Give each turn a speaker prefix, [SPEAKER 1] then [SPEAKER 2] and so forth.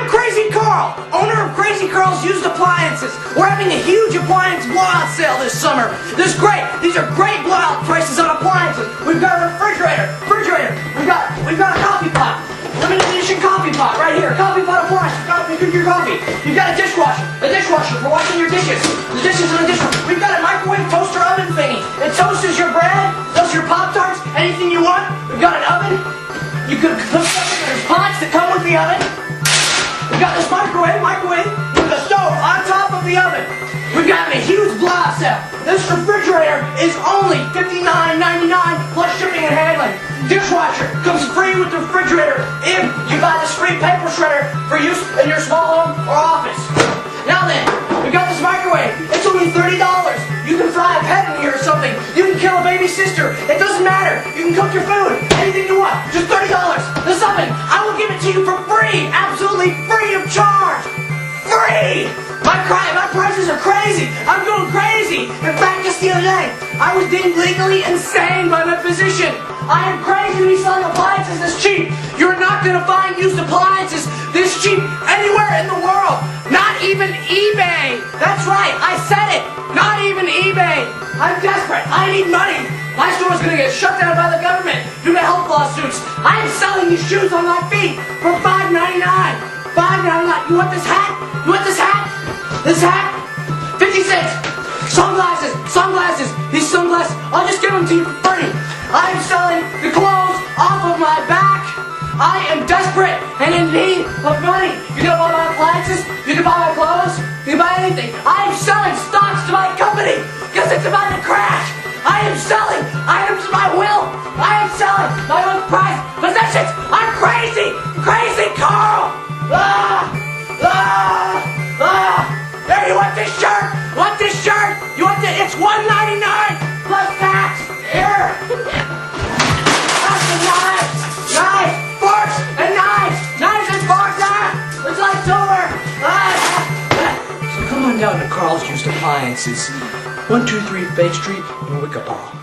[SPEAKER 1] I'm Crazy Carl, owner of Crazy Carl's Used Appliances. We're having a huge appliance blowout sale this summer. This is great. These are great blowout prices on appliances. We've got a refrigerator. We've got a coffee pot. Limited edition coffee pot right here. Coffee pot appliance. You drink your coffee. You've got a dishwasher for washing your dishes. The dishes in the dishwasher. We've got a microwave toaster oven thingy. It toasts your bread, toasts your Pop-Tarts, anything you want. We've got an oven. You could cook something. There's pots that come with the oven. We've got this microwave with a stove on top of the oven. We've got a huge blowout sale. This refrigerator is only $59.99 plus shipping and handling. Dishwasher comes free with the refrigerator if you buy this free paper shredder for use in your small home or office. Now then, we've got this microwave. It's only $30. You can fry a pet in here or something. You can kill a baby sister. It doesn't matter. You can cook your food. Anything you want. Just $30. This oven, I will give it to you for free. Absolutely free of charge. Free! My prices are crazy. I'm going crazy. In fact, just the other day, I was deemed legally insane by my physician. I am crazy to be selling appliances this cheap. You're not going to find used appliances this cheap anywhere in the world. Not even eBay. That's right. I said it. Not even eBay. I'm desperate. I need money. My store is going to get shut down by the government due to health lawsuits. I am selling these shoes on my feet for $5.99. $5.99. You want this hat? You want this hat? This hat? 50 cents. Sunglasses. These sunglasses, I'll just give them to you for free. I am selling the clothes off of my back. I am desperate and in need of money. You can buy my appliances. You can buy my clothes. You can buy anything. I am selling stocks to my company because it's about to crash. I am selling items of my will. I am selling my own prized possessions. I'm crazy. Crazy Carl. There, you want this shirt? Want this shirt? You want this? It's $1.99 plus tax. Here. That's the knives, forks, and knives and forks. It's like over. So come on down to Carl's Used Appliances, 123 Bay Street in Wickapall.